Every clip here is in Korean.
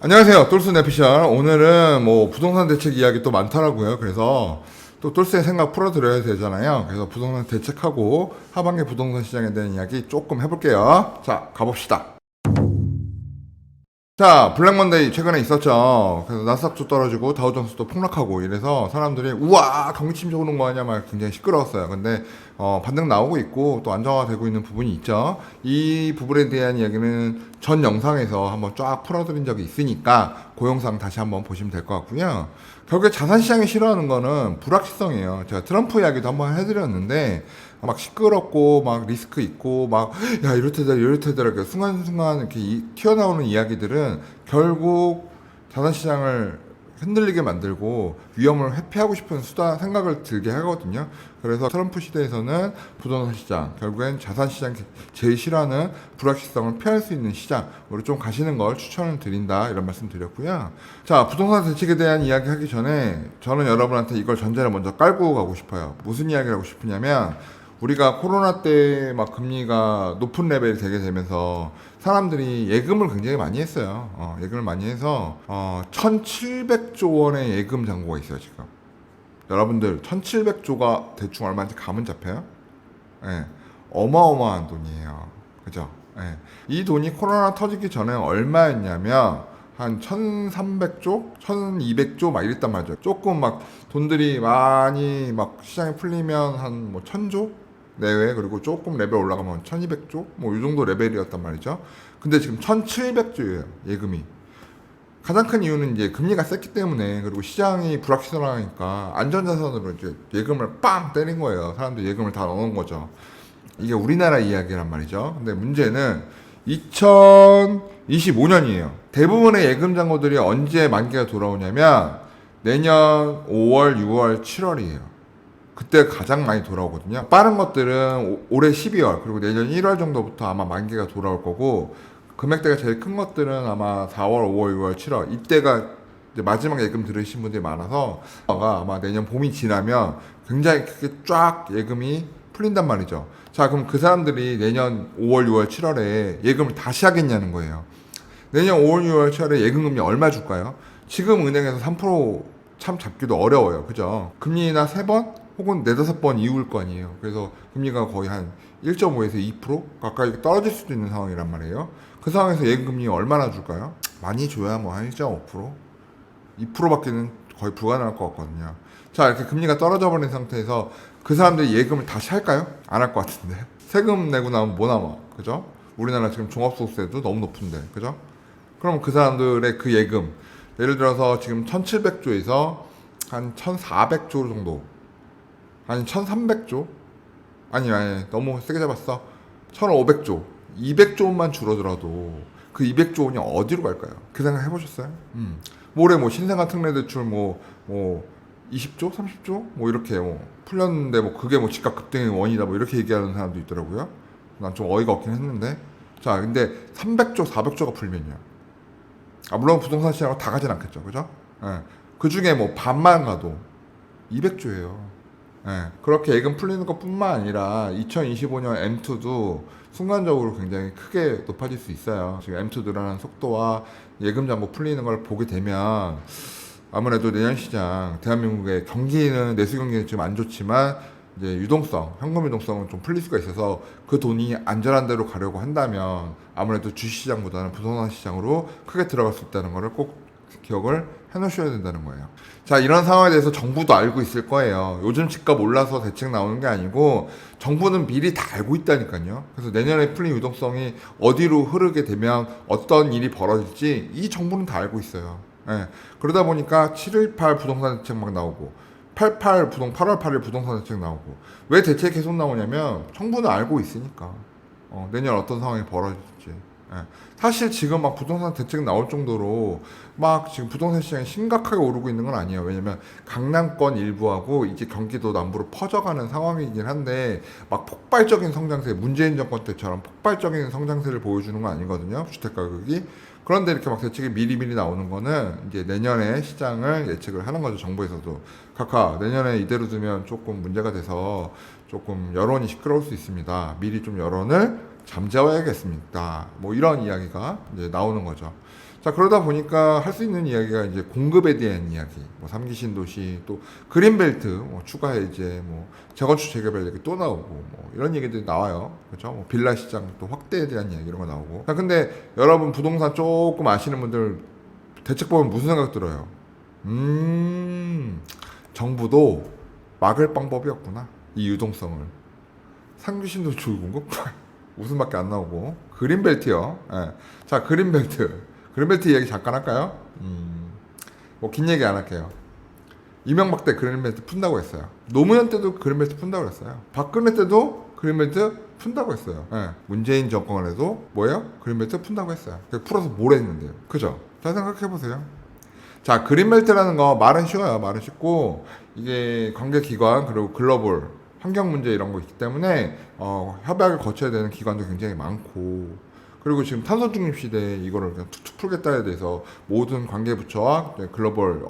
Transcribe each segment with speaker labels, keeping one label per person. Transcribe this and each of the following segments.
Speaker 1: 안녕하세요. 똘스 내피셜. 오늘은 뭐 부동산 대책 이야기 또 많더라고요. 그래서 또 똘스의 생각 풀어드려야 되잖아요. 그래서 부동산 대책하고 하반기 부동산 시장에 대한 이야기 조금 해볼게요. 자, 가봅시다. 자, 블랙먼데이 최근에 있었죠. 그래서 나스닥도 떨어지고 다우존스도 폭락하고 이래서 사람들이 우와 경기 침체 오는 거 아니야 막 굉장히 시끄러웠어요. 근데 반등 나오고 있고 또 안정화되고 있는 부분이 있죠. 이 부분에 대한 이야기는 전 영상에서 한번 쫙 풀어드린 적이 있으니까 그 영상 다시 한번 보시면 될 것 같고요. 결국에 자산시장이 싫어하는 거는 불확실성이에요. 제가 트럼프 이야기도 한번 해드렸는데 막 시끄럽고 막 리스크 있고 막 야 이렇대더라 이렇대더라 이렇게 순간순간 이렇게 튀어나오는 이야기들은 결국 자산시장을 흔들리게 만들고 위험을 회피하고 싶은 수단 생각을 들게 하거든요. 그래서 트럼프 시대에서는 부동산 시장 결국엔 자산 시장 제일 싫어하는 불확실성을 피할 수 있는 시장으로 좀 가시는 걸 추천을 드린다 이런 말씀 드렸고요. 자, 부동산 대책에 대한 이야기 하기 전에 저는 여러분한테 이걸 전제를 먼저 깔고 가고 싶어요. 무슨 이야기를 하고 싶으냐면 우리가 코로나 때 막 금리가 높은 레벨이 되게 되면서 사람들이 예금을 굉장히 많이 했어요. 예금을 많이 해서 1,700조 원의 예금 잔고가 있어요 지금. 여러분들 1,700조가 대충 얼마인지 감은 잡혀요? 예, 어마어마한 돈이에요. 그죠? 예. 이 돈이 코로나 터지기 전에 얼마였냐면 한 1,300조, 1,200조 막 이랬단 말이죠. 조금 막 돈들이 많이 막 시장에 풀리면 한 뭐 1,000조 내외, 그리고 조금 레벨 올라가면 1,200조 뭐 이 정도 레벨이었단 말이죠. 근데 지금 1,700조예요 예금이. 가장 큰 이유는 이제 금리가 셌기 때문에, 그리고 시장이 불확실하니까 안전자산으로 이제 예금을 빵 때린 거예요. 사람들이 예금을 다 넣은 거죠. 이게 우리나라 이야기란 말이죠. 근데 문제는 2025년이에요. 대부분의 예금 잔고들이 언제 만기가 돌아오냐면 내년 5월, 6월, 7월이에요. 그때 가장 많이 돌아오거든요. 빠른 것들은 올해 12월 그리고 내년 1월 정도부터 아마 만기가 돌아올 거고, 금액대가 제일 큰 것들은 아마 4월, 5월, 6월, 7월 이때가 이제 마지막 예금 들으신 분들이 많아서 아마 내년 봄이 지나면 굉장히 크게 쫙 예금이 풀린단 말이죠. 자, 그럼 그 사람들이 내년 5월, 6월, 7월에 예금을 다시 하겠냐는 거예요. 내년 5월, 6월, 7월에 예금금리 얼마 줄까요? 지금 은행에서 3%참 잡기도 어려워요. 그죠? 금리나 3번 혹은 4-5번 이후일 거 아니에요. 그래서 금리가 거의 한 1.5에서 2% 가까이 떨어질 수도 있는 상황이란 말이에요. 그 상황에서 예금금리 얼마나 줄까요? 많이 줘야 뭐 한 1.5%? 2%밖에는 거의 불가능할 것 같거든요. 자, 이렇게 금리가 떨어져 버린 상태에서 그 사람들이 예금을 다시 할까요? 안 할 것 같은데. 세금 내고 나면 뭐 남아? 그죠? 우리나라 지금 종합소득세도 너무 높은데. 그죠? 그럼 그 사람들의 그 예금, 예를 들어서 지금 1,700조에서 한 1,400조 정도, 아니 1,300조? 아니 너무 세게 잡았어. 1,500조, 200조만 줄어들어도 그 200조 원이 어디로 갈까요? 그 생각 해보셨어요? 올해 뭐 신생아 특례 대출 뭐 20조, 30조 뭐 이렇게 뭐 풀렸는데 뭐 그게 뭐 집값 급등의 원이다 뭐 이렇게 얘기하는 사람도 있더라고요. 난 좀 어이가 없긴 했는데. 자, 근데 300조, 400조가 풀면요. 물론 부동산 시장으로 다 가진 않겠죠, 그죠? 예. 그 중에 뭐 반만 가도 200조예요. 예. 그렇게 예금 풀리는 것뿐만 아니라 2025년 M2도 순간적으로 굉장히 크게 높아질 수 있어요. 지금 M2 늘어나는 속도와 예금 잔고 풀리는 걸 보게 되면 아무래도 내년 시장, 대한민국의 경기는, 내수 경기는 지금 안 좋지만 이제 유동성, 현금 유동성은 좀 풀릴 수가 있어서 그 돈이 안전한 데로 가려고 한다면 아무래도 주식시장보다는 부동산 시장으로 크게 들어갈 수 있다는 것을 꼭 기억을 해놓으셔야 된다는 거예요. 자, 이런 상황에 대해서 정부도 알고 있을 거예요. 요즘 집값 올라서 대책 나오는 게 아니고 정부는 미리 다 알고 있다니까요. 그래서 내년에 풀린 유동성이 어디로 흐르게 되면 어떤 일이 벌어질지 이 정부는 다 알고 있어요. 예. 그러다 보니까 7.18 부동산 대책 막 나오고 8월 8일 부동산 대책 나오고, 왜 대책 계속 나오냐면 정부는 알고 있으니까 내년 어떤 상황이 벌어질지. 예. 사실 지금 막 부동산 대책 나올 정도로 막 지금 부동산 시장이 심각하게 오르고 있는 건 아니에요. 왜냐면 강남권 일부하고 이제 경기도 남부로 퍼져가는 상황이긴 한데 막 폭발적인 성장세, 문재인 정권 때처럼 폭발적인 성장세를 보여주는 건 아니거든요. 주택 가격이. 그런데 이렇게 막 대책이 미리미리 나오는 거는 이제 내년에 시장을 예측을 하는 거죠. 정부에서도. 카카, 내년에 이대로 두면 조금 문제가 돼서 조금 여론이 시끄러울 수 있습니다. 미리 좀 여론을 잠재워야겠습니까? 뭐 이런 이야기가 이제 나오는 거죠. 자, 그러다 보니까 할 수 있는 이야기가 이제 공급에 대한 이야기, 뭐 3기 신도시, 또 그린벨트, 뭐 추가 해제, 뭐 재건축 재개발 얘기 또 나오고, 뭐 이런 얘기들이 나와요. 그렇죠? 뭐 빌라 시장 또 확대에 대한 이야기 이런 거 나오고. 자, 근데 여러분 부동산 조금 아시는 분들 대책 보면 무슨 생각 들어요? 정부도 막을 방법이 없구나. 이 유동성을. 3기 신도시 조공급 웃음밖에 안 나오고. 그린벨트요. 예. 자, 그린벨트. 그린벨트 얘기 잠깐 할까요? 뭐 긴 얘기 안 할게요. 이명박 때 그린벨트 푼다고 했어요. 노무현 때도 그린벨트 푼다고 했어요. 박근혜 때도 그린벨트 푼다고 했어요. 예. 문재인 정권에도 뭐예요? 그린벨트 푼다고 했어요. 풀어서 뭘 했는데요? 그죠? 잘 생각해보세요. 자, 그린벨트라는 거 말은 쉬워요. 말은 쉽고 이게 관계기관 그리고 글로벌 환경 문제 이런 거 있기 때문에 협약을 거쳐야 되는 기관도 굉장히 많고, 그리고 지금 탄소 중립 시대에 이거를 그냥 툭툭 풀겠다에 대해서 모든 관계부처와 글로벌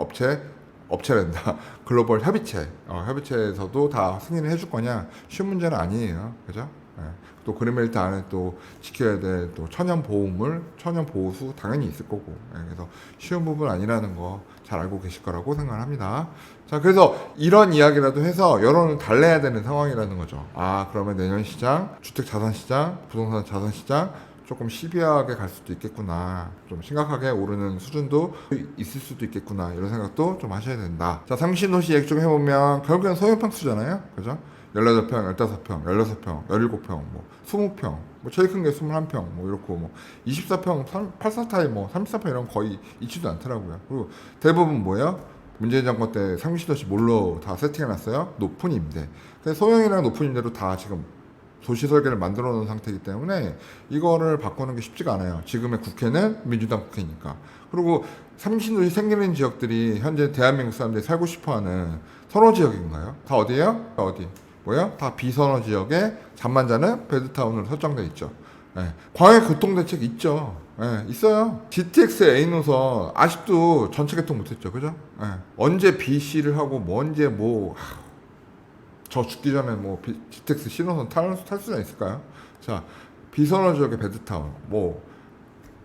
Speaker 1: 업체란다. 글로벌 협의체에서도 다 승인을 해줄 거냐? 쉬운 문제는 아니에요. 그죠? 예. 또 그린벨트 안에 또 지켜야 될 또 천연 보호물, 천연 보호수 당연히 있을 거고. 예. 그래서 쉬운 부분 아니라는 거 잘 알고 계실 거라고 생각합니다. 자, 그래서 이런 이야기라도 해서 여론을 달래야 되는 상황이라는 거죠. 아, 그러면 내년 시장, 주택 자산 시장, 부동산 자산 시장 조금 시비하게 갈 수도 있겠구나. 좀 심각하게 오르는 수준도 있을 수도 있겠구나. 이런 생각도 좀 하셔야 된다. 자, 상신도시 얘기 좀 해보면 결국엔 소형평수잖아요. 그죠? 18평, 15평, 16평, 17평, 뭐 20평, 뭐 제일 큰 게 21평, 뭐 이렇고 뭐 24평, 84타입, 뭐 34평 이런 거 거의 있지도 않더라고요. 그리고 대부분 뭐예요? 문재인 정권 때 상신도시 뭘로 다 세팅해놨어요? 높은 임대. 그래서 소형이랑 높은 임대로 다 지금 도시 설계를 만들어 놓은 상태이기 때문에 이거를 바꾸는 게 쉽지가 않아요. 지금의 국회는 민주당 국회니까. 그리고 상신도시 생기는 지역들이 현재 대한민국 사람들이 살고 싶어하는 선호 지역인가요? 다 어디예요? 어디? 뭐야? 다 비선호 지역에 잠만 자는 베드타운으로 설정돼 있죠. 예. 광역 교통대책 있죠. 예, 있어요. GTX A 노선 아직도 전체 개통 못했죠. 그죠? 예. 언제 BC를 하고 뭐 언제 저 죽기 전에 뭐 GTX 신호선 탈 수는 있을까요? 자, 비선호 지역의 베드타운, 뭐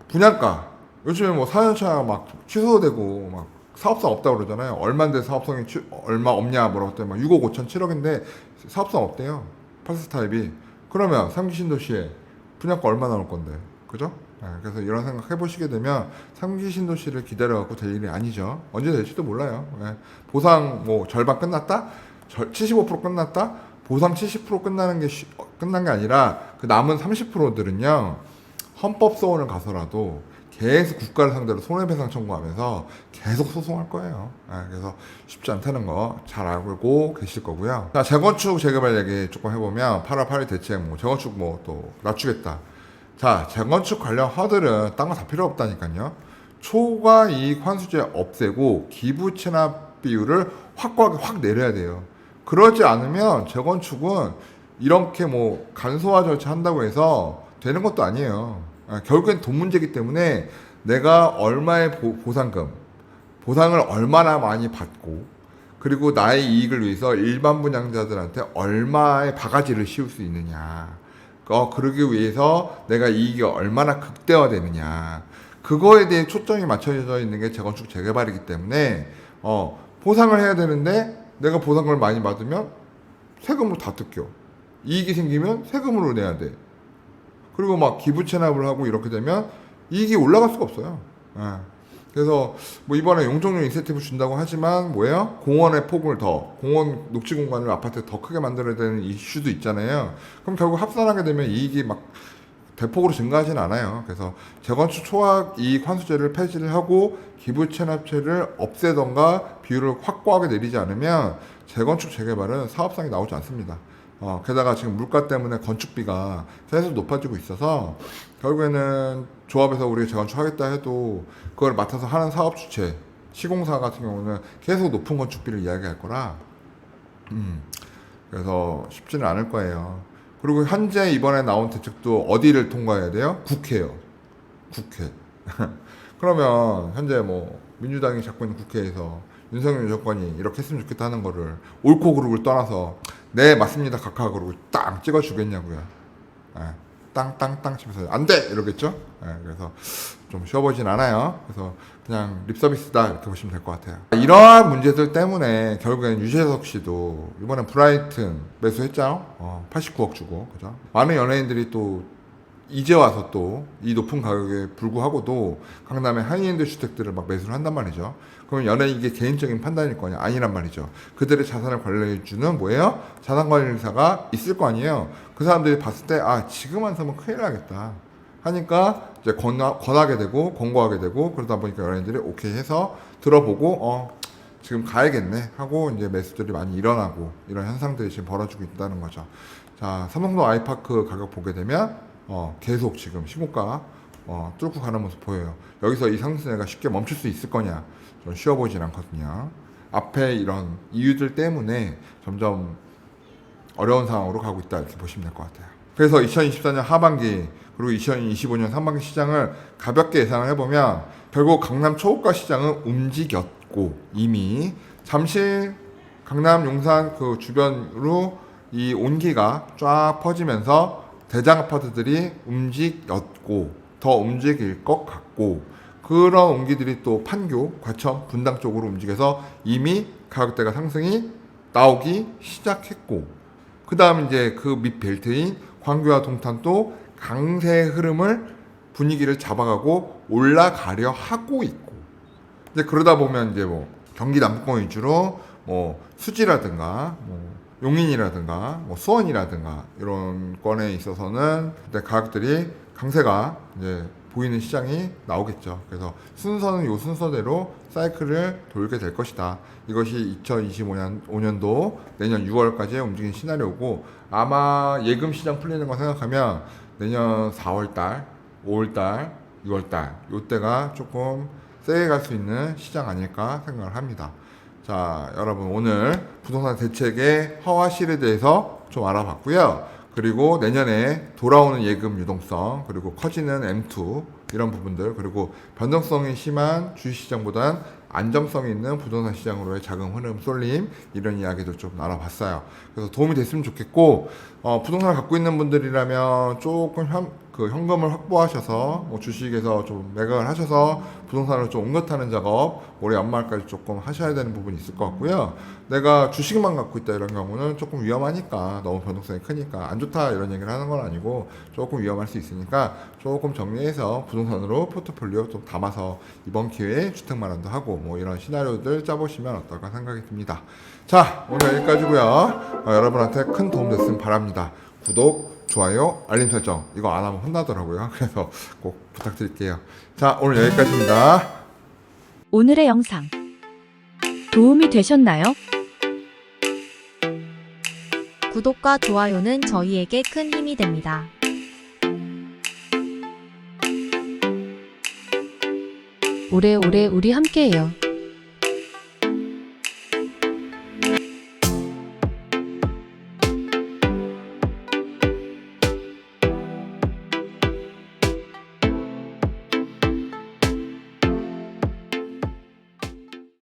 Speaker 1: 분양가 요즘에 뭐 4년차 막 취소되고 막 사업성 없다고 그러잖아요. 얼마인데 사업성이 얼마 없냐 뭐라고 했더니 막 6억 5천 7억인데 사업성 없대요. 84 타입이. 그러면 3기 신도시에 분양가 얼마 나올 건데, 그죠? 네, 그래서 이런 생각 해보시게 되면 3기 신도시를 기다려갖고 될 일이 아니죠. 언제 될지도 몰라요. 네. 보상 뭐 절반 끝났다? 75% 끝났다? 보상 70% 끝난 게 아니라 그 남은 30%들은요 헌법 소원을 가서라도 계속 국가를 상대로 손해배상 청구하면서 계속 소송할 거예요. 그래서 쉽지 않다는 거 잘 알고 계실 거고요. 자, 재건축 재개발 얘기 조금 해보면 8월 8일 대책 뭐 재건축 뭐 또 낮추겠다. 자, 재건축 관련 허들은 딴 거 다 필요 없다니까요. 초과 이익 환수제 없애고 기부 체납 비율을 확고하게 확 내려야 돼요. 그러지 않으면 재건축은 이렇게 뭐 간소화 절차 한다고 해서 되는 것도 아니에요. 결국엔 돈 문제이기 때문에 내가 얼마의 보상을 얼마나 많이 받고, 그리고 나의 이익을 위해서 일반 분양자들한테 얼마의 바가지를 씌울 수 있느냐, 그러기 위해서 내가 이익이 얼마나 극대화되느냐, 그거에 대해 초점이 맞춰져 있는 게 재건축 재개발이기 때문에 보상을 해야 되는데 내가 보상을 많이 받으면 세금으로 다 뜯겨. 이익이 생기면 세금으로 내야 돼. 그리고 막 기부 체납을 하고 이렇게 되면 이익이 올라갈 수가 없어요. 그래서 뭐 이번에 용적률 인센티브 준다고 하지만 뭐예요? 공원의 폭을 공원 녹지 공간을 아파트에 더 크게 만들어야 되는 이슈도 있잖아요. 그럼 결국 합산하게 되면 이익이 막 대폭으로 증가하진 않아요. 그래서 재건축 초과 이익 환수제를 폐지를 하고 기부 체납제를 없애던가 비율을 확고하게 내리지 않으면 재건축 재개발은 사업성이 나오지 않습니다. 게다가 지금 물가 때문에 건축비가 계속 높아지고 있어서 결국에는 조합에서 우리가 재건축하겠다 해도 그걸 맡아서 하는 사업 주체, 시공사 같은 경우는 계속 높은 건축비를 이야기할 거라 그래서 쉽지는 않을 거예요. 그리고 현재 이번에 나온 대책도 어디를 통과해야 돼요? 국회요. 국회. 그러면 현재 뭐 민주당이 잡고 있는 국회에서 윤석열 정권이 이렇게 했으면 좋겠다 하는 거를 옳고 그름을 떠나서 네 맞습니다 각하 그러고 딱 찍어주겠냐고요. 땅땅땅 치면서 안 돼! 이러겠죠? 예, 그래서 좀 쉬워보진 않아요. 그래서 그냥 립서비스다 이렇게 보시면 될 것 같아요. 이러한 문제들 때문에 결국엔 유재석 씨도 이번에 브라이튼 매수했잖아요. 89억 주고, 그죠? 많은 연예인들이 또 이제 와서 또 이 높은 가격에 불구하고도 강남의 하이엔드 주택들을 막 매수를 한단 말이죠. 그러면 연예인 이게 개인적인 판단일 거냐? 아니란 말이죠. 그들의 자산을 관리해주는 뭐예요? 자산관리사가 있을 거 아니에요. 그 사람들이 봤을 때 지금 안 사면 큰일 나겠다 하니까 이제 권하게 되고 권고하게 되고 그러다 보니까 연예인들이 오케이 해서 들어보고 지금 가야겠네 하고 이제 매수들이 많이 일어나고 이런 현상들이 지금 벌어지고 있다는 거죠. 자, 삼성동 아이파크 가격 보게 되면 계속 지금 시고가 뚫고 가는 모습 보여요. 여기서 이 상승세가 쉽게 멈출 수 있을 거냐? 좀 쉬워 보이진 않거든요. 앞에 이런 이유들 때문에 점점 어려운 상황으로 가고 있다 이렇게 보시면 될 것 같아요. 그래서 2024년 하반기 그리고 2025년 상반기 시장을 가볍게 예상을 해보면 결국 강남 초고가 시장은 움직였고 이미 잠실 강남 용산 그 주변으로 이 온기가 쫙 퍼지면서 대장 아파트들이 움직였고 더 움직일 것 같고 그런 온기들이 또 판교, 과천, 분당 쪽으로 움직여서 이미 가격대가 상승이 나오기 시작했고 그 다음 이제 그 밑 벨트인 광교와 동탄도 강세 흐름을 분위기를 잡아가고 올라가려 하고 있고 이제 그러다 보면 이제 뭐 경기 남부권 위주로 뭐 수지라든가 뭐 용인이라든가 뭐 수원이라든가 이런 건에 있어서는 가격들이 강세가 이제 보이는 시장이 나오겠죠. 그래서 순서는 요 순서대로 사이클을 돌게 될 것이다. 이것이 2025년도 내년 6월까지의 움직이는 시나리오고 아마 예금 시장 풀리는 거 생각하면 내년 4월달, 5월달, 6월달 요때가 조금 세게 갈 수 있는 시장 아닐까 생각을 합니다. 자, 여러분 오늘 부동산 대책의 허와실에 대해서 좀 알아봤고요. 그리고 내년에 돌아오는 예금 유동성 그리고 커지는 M2 이런 부분들 그리고 변동성이 심한 주식시장보다는 안정성이 있는 부동산 시장으로의 자금 흐름 쏠림 이런 이야기도 좀 나눠봤어요. 그래서 도움이 됐으면 좋겠고 부동산을 갖고 있는 분들이라면 조금 현금을 확보하셔서 뭐 주식에서 좀 매각을 하셔서 부동산을 좀 옮겨타는 작업 올해 연말까지 조금 하셔야 되는 부분이 있을 것 같고요. 내가 주식만 갖고 있다 이런 경우는 조금 위험하니까 너무 변동성이 크니까 안 좋다 이런 얘기를 하는 건 아니고 조금 위험할 수 있으니까 조금 정리해서 부동산으로 포트폴리오 좀 담아서 이번 기회에 주택 마련도 하고 뭐 이런 시나리오들 짜보시면 어떨까 생각이 듭니다. 자, 오늘 여기까지고요. 여러분한테 큰 도움 됐으면 바랍니다. 구독, 좋아요, 알림 설정 이거 안 하면 혼나더라고요. 그래서 꼭 부탁드릴게요. 자, 오늘 여기까지입니다.
Speaker 2: 오늘의 영상 도움이 되셨나요?
Speaker 3: 구독과 좋아요는 저희에게 큰 힘이 됩니다.
Speaker 2: 오래오래 우리 함께해요.